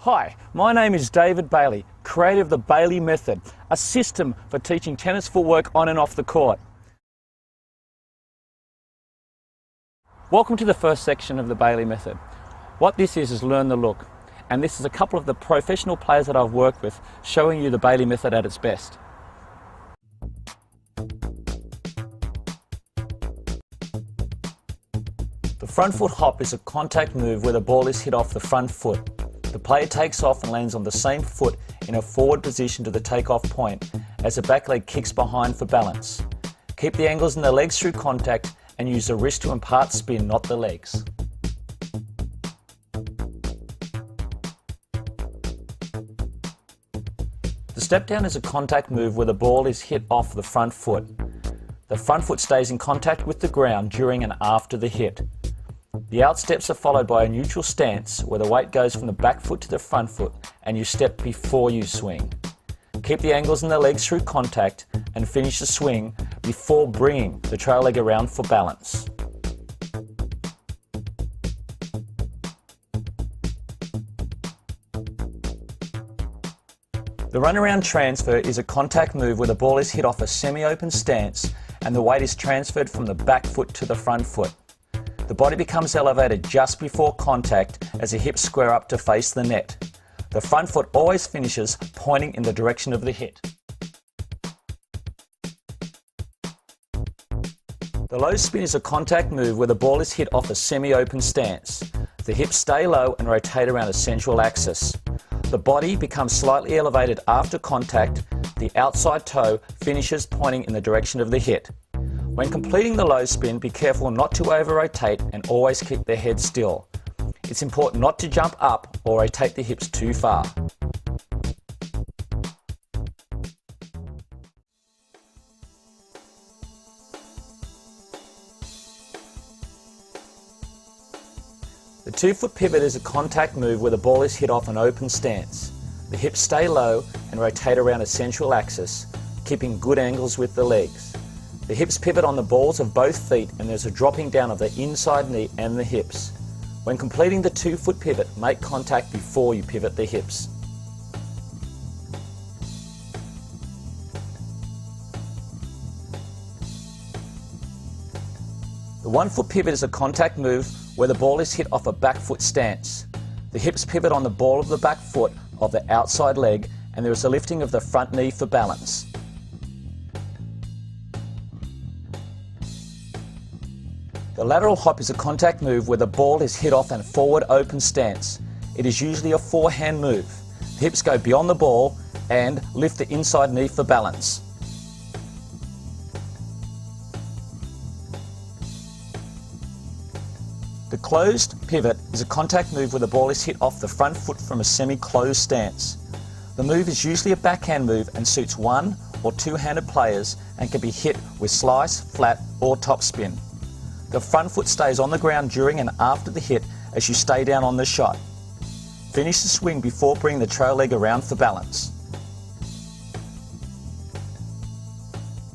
Hi, my name is David Bailey, creator of the Bailey Method, a system for teaching tennis footwork on and off the court. Welcome to the first section of the Bailey Method. What this is learn the look, and this is a couple of the professional players that I've worked with showing you the Bailey Method at its best. The front foot hop is a contact move where the ball is hit off the front foot. The player takes off and lands on the same foot in a forward position to the takeoff point as the back leg kicks behind for balance. Keep the angles in the legs through contact and use the wrist to impart spin, not the legs. The step down is a contact move where the ball is hit off the front foot. The front foot stays in contact with the ground during and after the hit. The out steps are followed by a neutral stance where the weight goes from the back foot to the front foot and you step before you swing. Keep the angles in the legs through contact and finish the swing before bringing the trail leg around for balance. The runaround transfer is a contact move where the ball is hit off a semi-open stance and the weight is transferred from the back foot to the front foot. The body becomes elevated just before contact as the hips square up to face the net. The front foot always finishes pointing in the direction of the hit. The low spin is a contact move where the ball is hit off a semi-open stance. The hips stay low and rotate around a central axis. The body becomes slightly elevated after contact. The outside toe finishes pointing in the direction of the hit. When completing the low spin, be careful not to over-rotate and always keep the head still. It's important not to jump up or rotate the hips too far. The 2-foot pivot is a contact move where the ball is hit off an open stance. The hips stay low and rotate around a central axis, keeping good angles with the legs. The hips pivot on the balls of both feet and there's a dropping down of the inside knee and the hips. When completing the 2-foot pivot, make contact before you pivot the hips. The 1-foot pivot is a contact move where the ball is hit off a back foot stance. The hips pivot on the ball of the back foot of the outside leg and there is a lifting of the front knee for balance. The lateral hop is a contact move where the ball is hit off a forward open stance. It is usually a forehand move. The hips go beyond the ball and lift the inside knee for balance. The closed pivot is a contact move where the ball is hit off the front foot from a semi-closed stance. The move is usually a backhand move and suits one or two-handed players and can be hit with slice, flat or topspin. The front foot stays on the ground during and after the hit as you stay down on the shot. Finish the swing before bringing the trail leg around for balance.